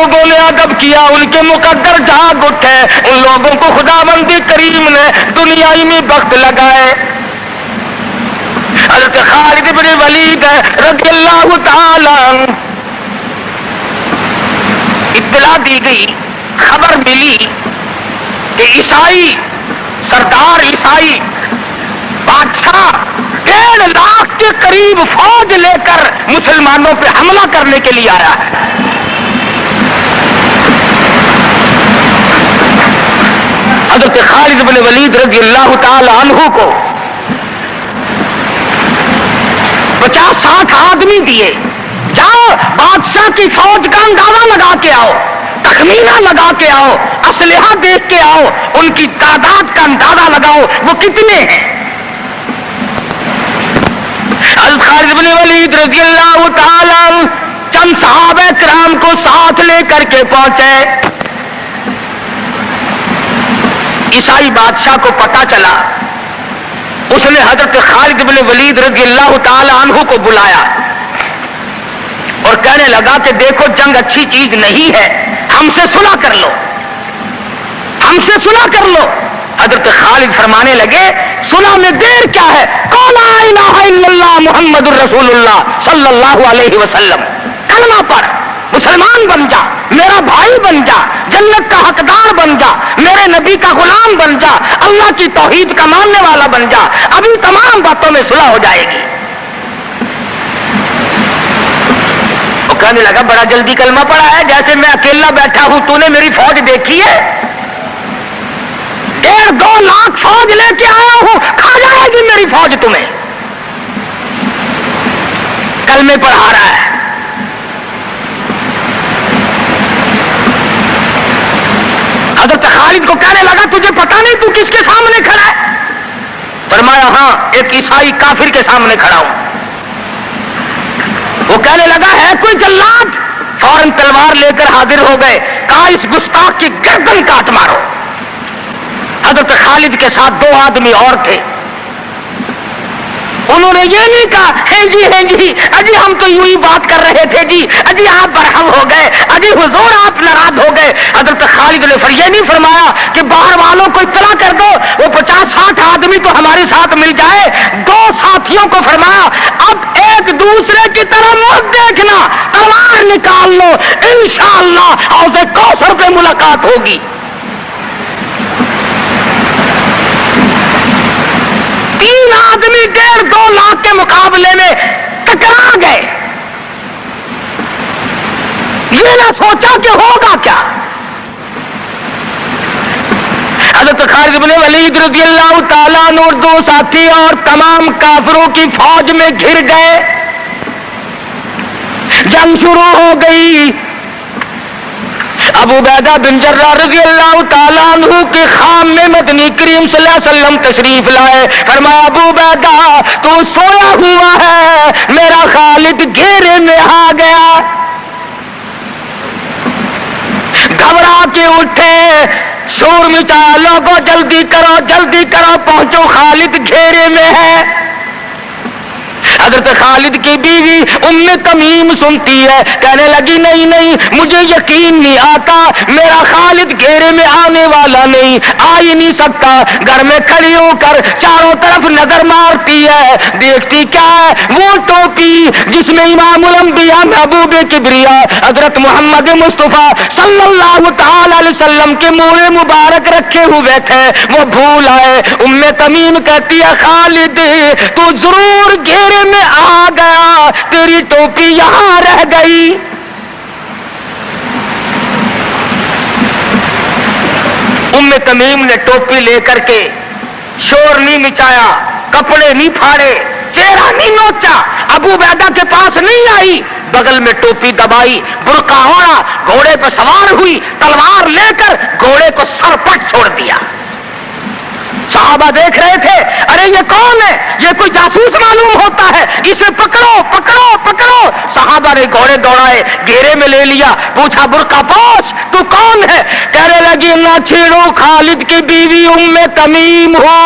لوگوں نے ادب کیا ان کے مقدر جاگ اٹھے، ان لوگوں کو خداوند کریم نے دنیائی میں بخت لگائے۔ حضرت خالد بن ولید رضی اللہ تعالی عنہ، اطلاع دی گئی، خبر ملی کہ عیسائی سردار عیسائی بادشاہ 1.5 لاکھ کے قریب فوج لے کر مسلمانوں پہ حملہ کرنے کے لیے آیا ہے۔ حضرت خالد بن ولید رضی اللہ تعالی عنہ کو 50-60 آدمی دیے، جاؤ بادشاہ کی فوج کا اندازہ لگا کے آؤ، تخمینہ لگا کے آؤ، اسلحہ دیکھ کے آؤ، ان کی تعداد کا اندازہ لگاؤ وہ کتنے ہیں۔ حضرت خالد بن ولید رضی اللہ تعالی عنہ چند صحابہ کرام کو ساتھ لے کر کے پہنچے۔ عیسائی بادشاہ کو پتہ چلا، اس نے حضرت خالد بن ولید رضی اللہ تعالی عنہ کو بلایا اور کہنے لگا کہ دیکھو جنگ اچھی چیز نہیں ہے، ہم سے صلح کر لو، ہم سے صلح کر لو۔ حضرت خالد فرمانے لگے صلح میں دیر کیا ہے، قول لا الہ الا اللہ محمد الرسول اللہ صلی اللہ علیہ وسلم، کلمہ پڑھ، مسلمان بن جا، میرا بھائی بن جا، جنت کا حقدار بن جا، میرے نبی کا غلام بن جا، اللہ کی توحید کا ماننے والا بن جا، ابھی تمام باتوں میں صلح ہو جائے گی۔ وہ کہنے لگا بڑا جلدی کلمہ پڑھا ہے، جیسے میں اکیلا بیٹھا ہوں، تو نے میری فوج دیکھی ہے؟ 1.5-2 لاکھ فوج لے کے آیا ہوں، کھا جائے گی میری فوج تمہیں۔ کلمے پڑھا رہا ہے۔ حضرت خالد کو کہنے لگا تجھے پتا نہیں تو کس کے سامنے کھڑا ہے؟ فرمایا ہاں ایک عیسائی کافر کے سامنے کھڑا ہوں۔ وہ کہنے لگا ہے کوئی جلاد؟ فوراً تلوار لے کر حاضر ہو گئے، کہا اس گستاخ کی گردن کاٹ مارو۔ حضرت خالد کے ساتھ 2 آدمی اور تھے، انہوں نے یہ نہیں کہا ہے جی اجی ہم تو یوں ہی بات کر رہے تھے جی، اجی آپ برہم ہو گئے، اجی حضور آپ ناراض ہو گئے۔ حضرت خالد نے یہ نہیں فرمایا کہ باہر والوں کو اطلاع کر دو، وہ 50-60 آدمی تو ہمارے ساتھ مل جائے۔ 2 ساتھیوں کو فرمایا اب ایک دوسرے کی طرف مت دیکھنا، تلوار نکال لو، انشاءاللہ حوض کوثر پہ ملاقات ہوگی۔ آدمی 1.5-2 لاکھ کے مقابلے میں ٹکرا گئے، یہ نہ سوچا کہ ہوگا کیا۔ حضرت خالد بن ولید رضی اللہ تعالیٰ عنہ اور 2 ساتھی اور تمام کافروں کی فوج میں گھر گئے، جنگ شروع ہو گئی۔ ابو عبیدہ بن جراح رضی اللہ تعالیٰ عنہ کے خام میں مدنی کریم صلی اللہ علیہ وسلم تشریف لائے، فرمایا ابو عبیدہ تو سویا ہوا ہے، میرا خالد گھیرے میں آ گیا۔ گھبرا کے اٹھے، شور مچایا لوگوں جلدی کرو پہنچو، خالد گھیرے میں ہے۔ حضرت خالد کی بیوی ام تمیم سنتی ہے، کہنے لگی نہیں مجھے یقین نہیں آتا، میرا خالد گھیرے میں آنے والا نہیں، آ ہی نہیں سکتا۔ گھر میں کھڑی ہو کر چاروں طرف نظر مارتی ہے، دیکھتی کیا ہے؟ وہ ٹوپی جس میں امام الانبیاء محبوب کبریا حضرت محمد مصطفیٰ صلی اللہ تعالی علیہ وسلم کے منہ مبارک رکھے ہوئے تھے، وہ بھول آئے۔ ام تمیم کہتی ہے خالد تو ضرور گھیرے میں آ گیا، تیری ٹوپی یہاں رہ گئی۔ ام تمیم نے ٹوپی لے کر کے شور نہیں مچایا، کپڑے نہیں پھاڑے، چہرہ نہیں نوچا، ابو عبیدہ کے پاس نہیں آئی، بغل میں ٹوپی دبائی، برقع اوڑھا، گھوڑے پہ سوار ہوئی، تلوار لے کر گھوڑے کو سر پٹ چھوڑ دیا۔ صحابہ دیکھ رہے تھے، ارے یہ کون ہے؟ یہ کوئی جاسوس معلوم ہوتا ہے، اسے پکڑو پکڑو پکڑو۔ صحابہ نے گھوڑے دوڑائے، گھیرے میں لے لیا، پوچھا برقع پوش تو کون ہے؟ کہنے لگی نہ چھیڑو، خالد کی بیوی ام تمیم ہو۔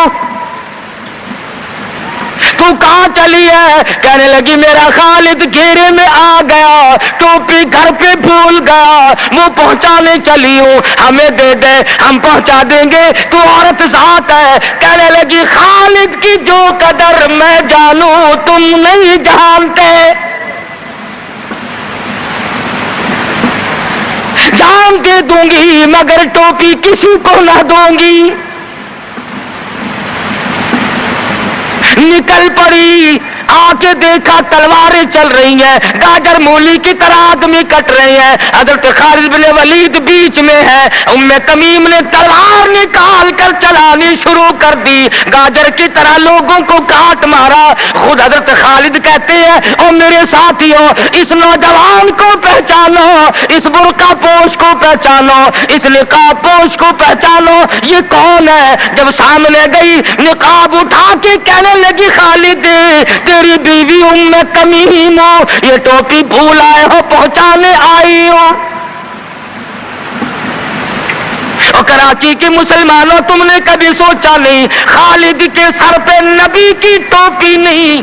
تو کہاں چلی ہے؟ کہنے لگی میرا خالد گھیرے میں آ گیا، ٹوپی گھر پہ بھول گیا، وہ پہنچانے چلی ہوں، ہمیں دے دے ہم پہنچا دیں گے، تو عورت ذات ہے۔ کہنے لگی خالد کی جو قدر میں جانوں تم نہیں جانتے، جان کے دوں گی مگر ٹوپی کسی کو نہ دوں گی۔ نکل پڑی، آ کے دیکھا تلواریں چل رہی ہیں، گاجر مولی کی طرح آدمی کٹ رہے ہیں، حضرت خالد بن ولید بیچ میں ہے، ام تمیم نے تلوار نکال کر چلانی شروع کر دی، گاجر کی طرح لوگوں کو کاٹ مارا۔ خود حضرت خالد کہتے ہیں اور میرے ساتھیوں اس نوجوان کو پہچانو، اس برقع پوش کو پہچانو، اس نقاب پوش کو پہچانو، یہ کون ہے؟ جب سامنے گئی نقاب اٹھا کے کہنے لگی خالد تیری بیوی ام تمیم ہو، یہ ٹوپی بھول آئے ہو پہنچانے آئی ہو۔ اور کراچی کے مسلمانوں تم نے کبھی سوچا نہیں خالد کے سر پہ نبی کی ٹوپی نہیں،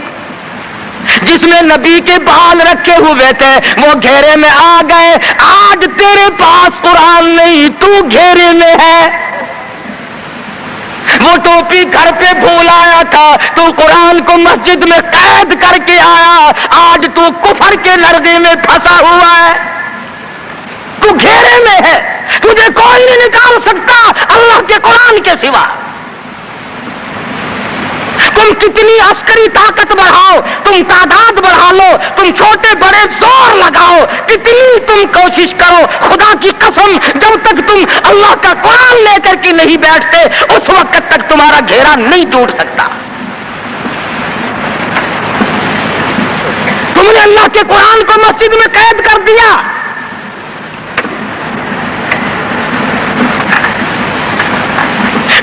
جس میں نبی کے بال رکھے ہوئے تھے وہ گھیرے میں آ گئے، آج تیرے پاس قرآن نہیں تو گھیرے میں ہے، وہ ٹوپی گھر پہ بھول آیا تھا، تو قرآن کو مسجد میں قید کر کے آیا، آج تو کفر کے لرزے میں پھنسا ہوا ہے، تو گھیرے میں ہے، تجھے کوئی نہیں نکال سکتا اللہ کے قرآن کے سوا۔ تم کتنی عسکری طاقت بڑھاؤ، تم تعداد بڑھا لو، تم چھوٹے بڑے زور لگاؤ، کتنی تم کوشش کرو، خدا کی قسم جب تک تم اللہ کا قرآن لے کر کے نہیں بیٹھتے اس وقت تک تمہارا گھیرا نہیں ٹوٹ سکتا۔ تم نے اللہ کے قرآن کو مسجد میں قید کر دیا،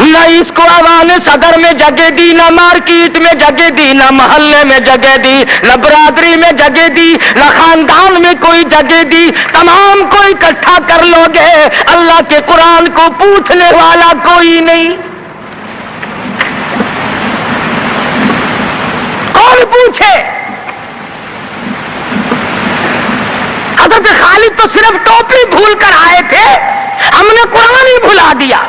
نہ اس کو عوام صدر میں جگہ دی، نہ مارکیٹ میں جگہ دی، نہ محلے میں جگہ دی، نہ برادری میں جگہ دی، نہ خاندان میں کوئی جگہ دی، تمام کو اکٹھا کر لو گے اللہ کے قرآن کو پوچھنے والا کوئی نہیں۔ کون پوچھے؟ حضرت خالد تو صرف ٹوپی بھول کر آئے تھے، ہم نے قرآن ہی بھلا دیا،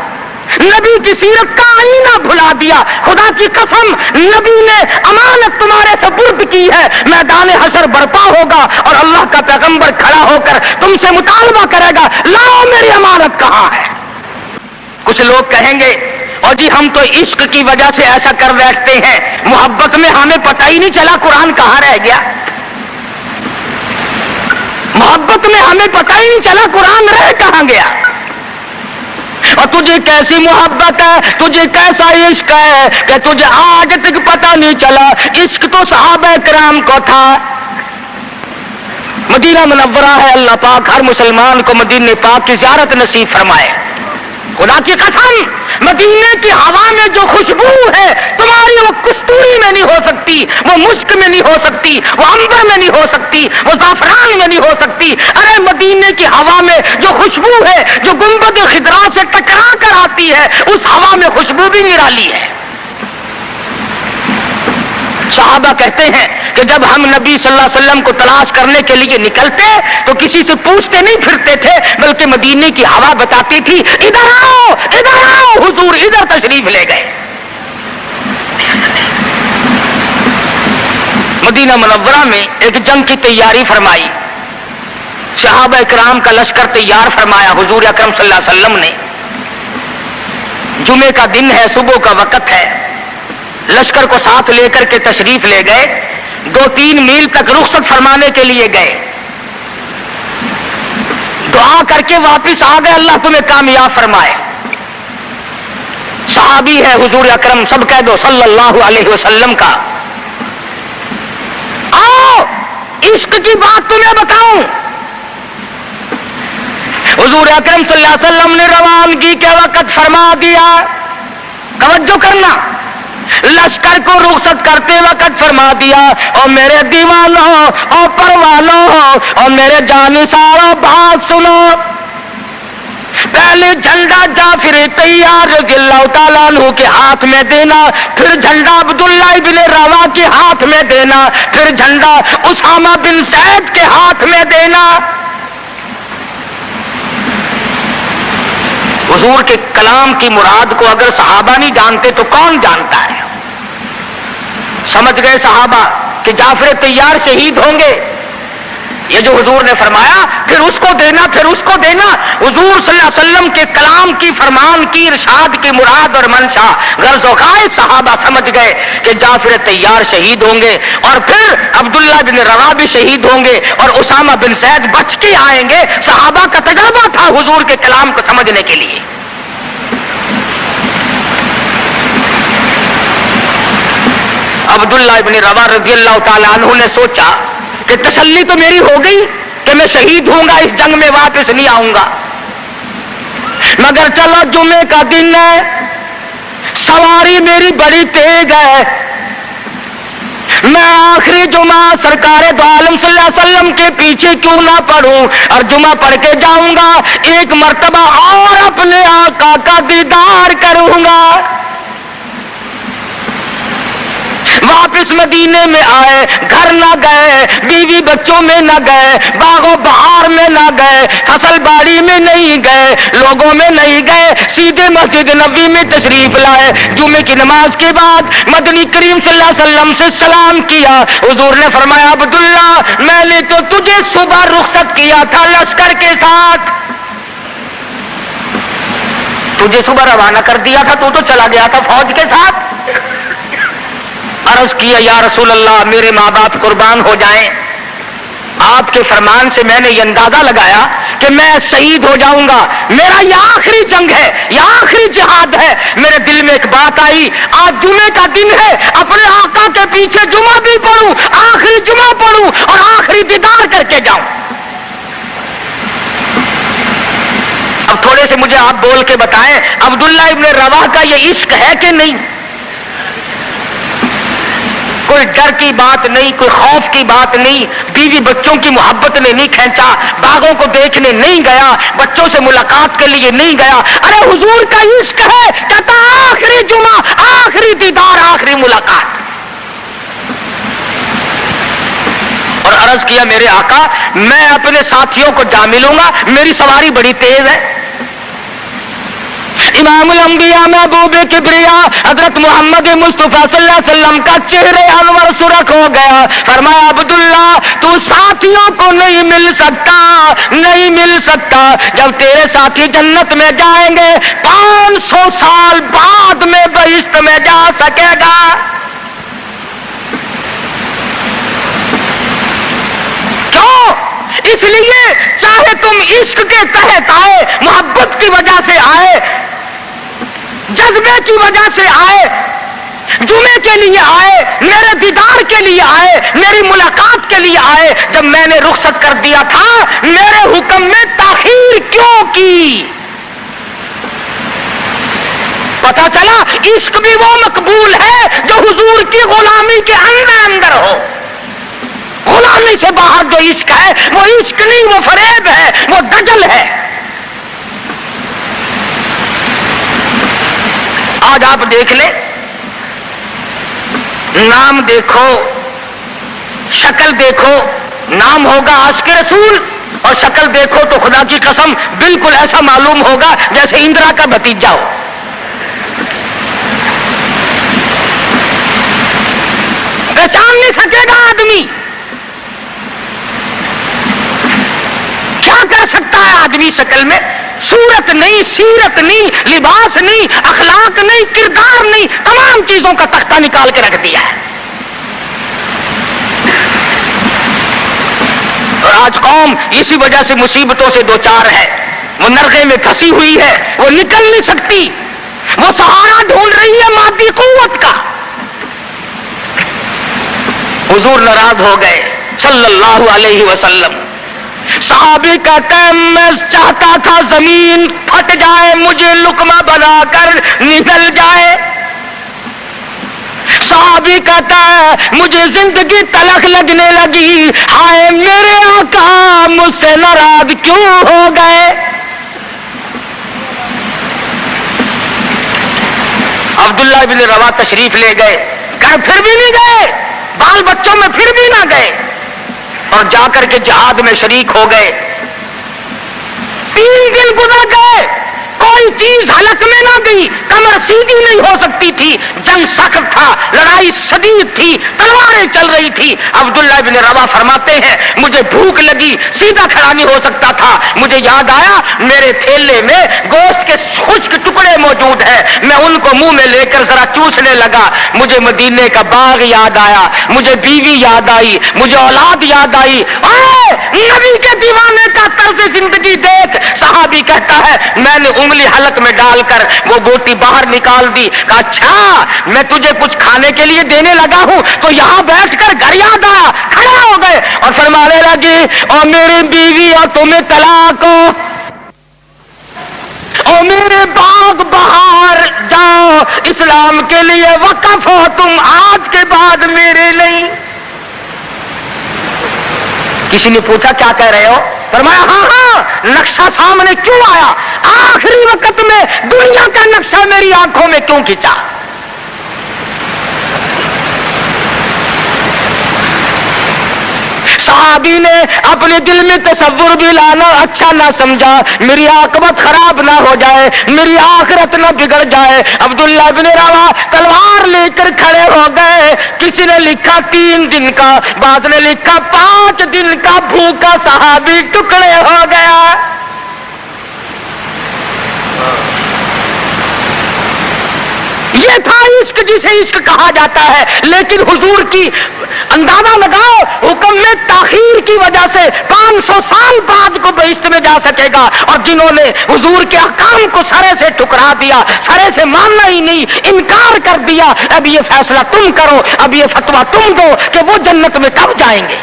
نبی کی سیرت کا آئینہ بھلا دیا۔ خدا کی قسم نبی نے امانت تمہارے سپرد کی ہے، میدان حشر برپا ہوگا اور اللہ کا پیغمبر کھڑا ہو کر تم سے مطالبہ کرے گا لاؤ میری امانت کہاں ہے؟ کچھ لوگ کہیں گے اور جی ہم تو عشق کی وجہ سے ایسا کر بیٹھتے ہیں، محبت میں ہمیں پتہ ہی نہیں چلا قرآن کہاں رہ گیا، محبت میں ہمیں پتہ ہی نہیں چلا قرآن رہ کہاں گیا۔ اور تجھے کیسی محبت ہے، تجھے کیسا عشق ہے کہ تجھے آج تک پتہ نہیں چلا عشق تو صحابہ کرام کو تھا۔ مدینہ منورہ ہے، اللہ پاک ہر مسلمان کو مدینہ پاک کی زیارت نصیب فرمائے۔ خدا کی قسم مدینے کی ہوا میں جو خوشبو ہے تمہاری وہ کستوری میں نہیں ہو سکتی، وہ مشک میں نہیں ہو سکتی، وہ عنبر میں نہیں ہو سکتی، وہ زعفران میں نہیں ہو سکتی۔ ارے مدینے کی ہوا میں جو خوشبو ہے جو گنبد خضرا سے ٹکرا کر آتی ہے اس ہوا میں خوشبو بھی نرالی ہے۔ صحابہ کہتے ہیں کہ جب ہم نبی صلی اللہ علیہ وسلم کو تلاش کرنے کے لیے نکلتے تو کسی سے پوچھتے نہیں پھرتے تھے، بلکہ مدینے کی ہوا بتاتی تھی ادھر آؤ ادھر آؤ، حضور ادھر تشریف لے گئے۔ مدینہ منورہ میں ایک جنگ کی تیاری فرمائی، صحابہ اکرام کا لشکر تیار فرمایا، حضور اکرم صلی اللہ علیہ وسلم نے، جمعے کا دن ہے، صبح کا وقت ہے، لشکر کو ساتھ لے کر کے تشریف لے گئے، 2-3 میل تک رخصت فرمانے کے لیے گئے، دعا کر کے واپس آ گئے، اللہ تمہیں کامیاب فرمائے۔ صحابی ہے حضور اکرم، سب کہہ دو صلی اللہ علیہ وسلم کا۔ آؤ عشق کی بات تمہیں بتاؤں، حضور اکرم صلی اللہ علیہ وسلم نے روانگی کے وقت فرما دیا، توجہ کرنا، لشکر کو رخصت کرتے وقت فرما دیا، اور میرے دیوانوں اور پروانوں اور میرے جانثاروں بات سنو، پہلے جھنڈا جعفر طیار رضی اللہ تعالیٰ عنہ کے ہاتھ میں دینا، پھر جھنڈا عبداللہ ابن روا کے ہاتھ میں دینا، پھر جھنڈا اسامہ بن زید کے ہاتھ میں دینا۔ حضور کے کلام کی مراد کو اگر صحابہ نہیں جانتے تو کون جانتا ہے؟ سمجھ گئے صحابہ کہ جعفر طیار شہید ہوں گے، یہ جو حضور نے فرمایا پھر اس کو دینا، پھر اس کو دینا۔ حضور صلی اللہ علیہ وسلم کے کلام کی، فرمان کی، ارشاد کی مراد اور منشا غرض و غائب صحابہ سمجھ گئے کہ جعفر طیار شہید ہوں گے، اور پھر عبداللہ بن روا بھی شہید ہوں گے، اور اسامہ بن زید بچ کے آئیں گے۔ صحابہ کا تجربہ تھا حضور کے کلام کو سمجھنے کے لیے۔ عبداللہ ابن روا رضی اللہ تعالیٰ عنہ نے سوچا کہ تسلی تو میری ہو گئی کہ میں شہید ہوں گا، اس جنگ میں واپس نہیں آؤں گا، مگر چلو جمعے کا دن ہے، سواری میری بڑی تیز ہے، میں آخری جمعہ سرکار دو عالم صلی اللہ علیہ وسلم کے پیچھے کیوں نہ پڑھوں اور جمعہ پڑھ کے جاؤں گا، ایک مرتبہ اور اپنے آقا کا دیدار کروں گا۔ واپس مدینے میں آئے، گھر نہ گئے، بیوی بچوں میں نہ گئے، باغ و بہار میں نہ گئے، فصل باڑی میں نہیں گئے، لوگوں میں نہیں گئے، سیدھے مسجد نبوی میں تشریف لائے۔ جمعے کی نماز کے بعد مدنی کریم صلی اللہ علیہ وسلم سے سلام کیا۔ حضور نے فرمایا عبداللہ میں نے تو تجھے صبح رخصت کیا تھا لشکر کے ساتھ، تجھے صبح روانہ کر دیا تھا، تو چلا گیا تھا فوج کے ساتھ۔ عرض کیا یا رسول اللہ میرے ماں باپ قربان ہو جائیں، آپ کے فرمان سے میں نے یہ اندازہ لگایا کہ میں شہید ہو جاؤں گا، میرا یہ آخری جنگ ہے، یہ آخری جہاد ہے۔ میرے دل میں ایک بات آئی، آج جمعے کا دن ہے، اپنے آقا کے پیچھے جمعہ بھی پڑھوں، آخری جمعہ پڑھوں اور آخری دیدار کر کے جاؤں۔ اب تھوڑے سے مجھے آپ بول کے بتائیں عبداللہ ابن رواح کا یہ عشق ہے کہ نہیں؟ کوئی ڈر کی بات نہیں، کوئی خوف کی بات نہیں، بیوی بچوں کی محبت نے نہیں کھینچا، باغوں کو دیکھنے نہیں گیا، بچوں سے ملاقات کے لیے نہیں گیا، ارے حضور کا عشق ہے، کہتا آخری جمعہ، آخری دیدار، آخری ملاقات۔ اور عرض کیا میرے آقا میں اپنے ساتھیوں کو جا ملوں گا، میری سواری بڑی تیز ہے۔ امام الانبیاء محبوب کبریا حضرت محمد مصطفیٰ صلی اللہ علیہ وسلم کا چہرے انور سرخ ہو گیا۔ فرمایا عبداللہ تو ساتھیوں کو نہیں مل سکتا، نہیں مل سکتا، جب تیرے ساتھی جنت میں جائیں گے 500 سال بعد میں بہشت میں جا سکے گا۔ کیوں؟ اس لیے چاہے تم عشق کے تحت آئے، محبت کی وجہ سے آئے، جذبے کی وجہ سے آئے، جمعے کے لیے آئے، میرے دیدار کے لیے آئے، میری ملاقات کے لیے آئے، جب میں نے رخصت کر دیا تھا میرے حکم میں تاخیر کیوں کی؟ پتا چلا عشق بھی وہ مقبول ہے جو حضور کی غلامی کے اندر ہو۔ غلامی سے باہر جو عشق ہے وہ عشق نہیں، وہ فریب ہے، وہ دجل ہے۔ آج آپ دیکھ لیں، نام دیکھو، شکل دیکھو، نام ہوگا عاشق رسول اور شکل دیکھو تو خدا کی قسم بالکل ایسا معلوم ہوگا جیسے اندرا کا بھتیجا ہو۔ پہچان نہیں سکے گا آدمی، کیا کر سکتا ہے آدمی شکل میں؟ صورت نہیں، سیرت نہیں، لباس نہیں، اخلاق نہیں، کردار نہیں، تمام چیزوں کا تختہ نکال کے رکھ دیا ہے۔ اور آج قوم اسی وجہ سے مصیبتوں سے دوچار ہے، وہ نرغے میں پھنسی ہوئی ہے، وہ نکل نہیں سکتی، وہ سہارا ڈھونڈ رہی ہے مادی قوت کا۔ حضور ناراض ہو گئے صلی اللہ علیہ وسلم۔ صحابی کہتا ہے میں چاہتا تھا زمین پھٹ جائے، مجھے لقمہ بنا کر نکل جائے۔ صحابی کہتا ہے مجھے زندگی تلخ لگنے لگی، ہائے میرے آقا مجھ سے ناراض کیوں ہو گئے؟ عبداللہ بن روا تشریف لے گئے، گھر پھر بھی نہیں گئے، بال بچوں میں پھر بھی نہ گئے، اور جا کر کے جہاد میں شریک ہو گئے۔ 3 دن گزر گئے، کوئی چیز حلق میں نہ گئی، کمر سیدھی نہیں ہو سکتی تھی، جنگ سخت تھا، لڑائی شدید تھی، تلواریں چل رہی تھی۔ عبداللہ بن روا فرماتے ہیں مجھے بھوک لگی، سیدھا کھڑا نہیں ہو سکتا تھا، مجھے یاد آیا میرے تھیلے میں گوشت کے خشک ٹکڑے موجود ہیں، میں ان کو منہ میں لے کر ذرا چوسنے لگا، مجھے مدینے کا باغ یاد آیا، مجھے بیوی یاد آئی، مجھے اولاد یاد آئی۔ نبی کے دیوانے کا طرز زندگی دیکھ، صحابی کہتا ہے میں نے انگلی حلق میں ڈال کر وہ بوٹی باہر نکال دی، کہا اچھا میں تجھے کچھ کھانے کے لیے دینے لگا ہوں تو یہاں بیٹھ کر گھر یاد آیا، کھڑے ہو گئے اور فرمانے لگی اور میری بیوی اور تمہیں طلاق ہو، اور میرے باغ بہار جاؤ، اسلام کے لیے وقف ہو تم آج کے بعد میرے نہیں۔ کسی نے پوچھا کیا کہہ رہے ہو؟ فرمایا ہاں نقشہ سامنے کیوں آیا، آخری وقت میں دنیا کا نقشہ میری آنکھوں میں کیوں کھینچا؟ صحابی نے اپنے دل میں تصور بھی لانا اچھا نہ سمجھا، میری عاقبت خراب نہ ہو جائے، میری آخرت نہ بگڑ جائے۔ عبداللہ بن روا تلوار لے کر کھڑے ہو گئے، کسی نے لکھا 3 دن کا، بعض نے لکھا 5 دن کا بھوکا صحابی ٹکڑے ہو گیا۔ یہ تھا عشق جسے عشق کہا جاتا ہے، لیکن حضور کی اندازہ لگاؤ حکم میں تاخیر کی وجہ سے 500 سال بعد کو بہشت میں جا سکے گا، اور جنہوں نے حضور کے احکام کو سرے سے ٹکرا دیا، سرے سے ماننا ہی نہیں، انکار کر دیا، اب یہ فیصلہ تم کرو، اب یہ فتویٰ تم دو کہ وہ جنت میں کب جائیں گے۔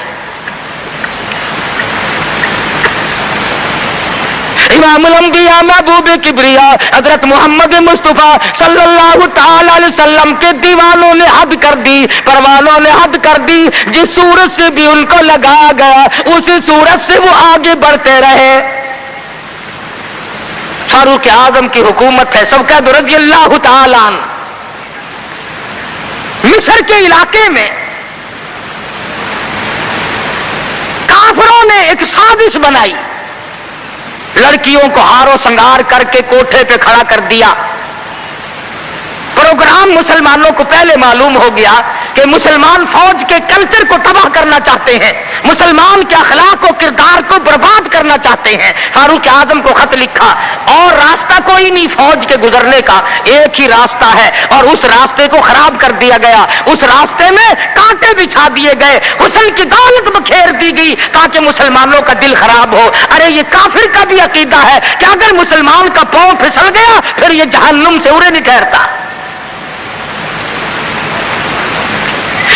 امام الانبیاء محبوب کبریا حضرت محمد مصطفیٰ صلی اللہ تعالی علیہ وسلم کے دیوانوں نے حد کر دی، پروانوں نے حد کر دی، جس صورت سے بھی ان کو لگایا گیا اسی صورت سے وہ آگے بڑھتے رہے۔ فاروق اعظم کی حکومت ہے، سب کا رضی اللہ تعالی عنہ۔ مصر کے علاقے میں کافروں نے ایک سازش بنائی، لڑکیوں کو ہار و سنگار کر کے کوٹھے پہ کھڑا کر دیا۔ پروگرام مسلمانوں کو پہلے معلوم ہو گیا کہ مسلمان فوج کے کلچر کو تباہ کرنا چاہتے ہیں، مسلمان کے اخلاق و کردار کو برباد کرنا چاہتے ہیں۔ فاروق اعظم کو خط لکھا، اور راستہ کوئی نہیں فوج کے گزرنے کا، ایک ہی راستہ ہے، اور اس راستے کو خراب کر دیا گیا، اس راستے میں کانٹے بچھا دیے گئے، حسن کی دولت بکھیر دی گئی تاکہ مسلمانوں کا دل خراب ہو۔ ارے یہ کافر کا بھی عقیدہ ہے کہ اگر مسلمان کا پاؤں پھسل گیا پھر یہ جہنم سے اڑے نہیں ٹھہرتا۔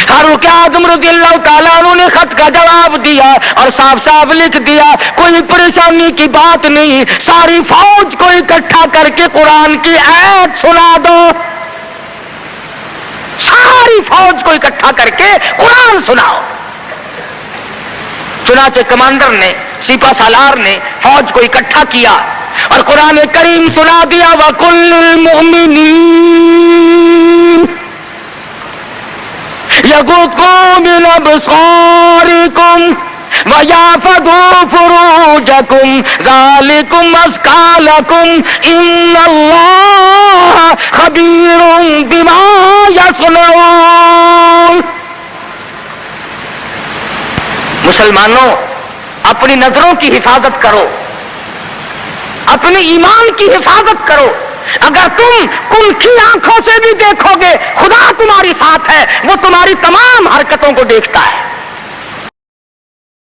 فاروق اعظم رضی اللہ تعالیٰ عنہ نے خط کا جواب دیا اور صاف صاف لکھ دیا کوئی پریشانی کی بات نہیں، ساری فوج کو اکٹھا کر کے قرآن کی آیت سنا دو، ساری فوج کو اکٹھا کر کے قرآن سناؤ۔ چنانچہ کمانڈر نے، سپہ سالار نے فوج کو اکٹھا کیا اور قرآن کریم سنا دیا، وَقُلْ لِلْمُؤْمِنِينَ يَغُضُّوا مِنْ أَبْصَارِكُمْ وَيَحْفَظُوا فُرُوجَكُمْ ذَلِكُمْ أَزْكَىٰ لَكُمْ إِنَّ اللَّهَ خَبِيرٌ بِمَا يَصْنَعُونَ۔ مسلمانوں اپنی نظروں کی حفاظت کرو، اپنے ایمان کی حفاظت کرو، اگر تم کلکھی آنکھوں سے بھی دیکھو گے خدا تمہاری ساتھ ہے، وہ تمہاری تمام حرکتوں کو دیکھتا ہے۔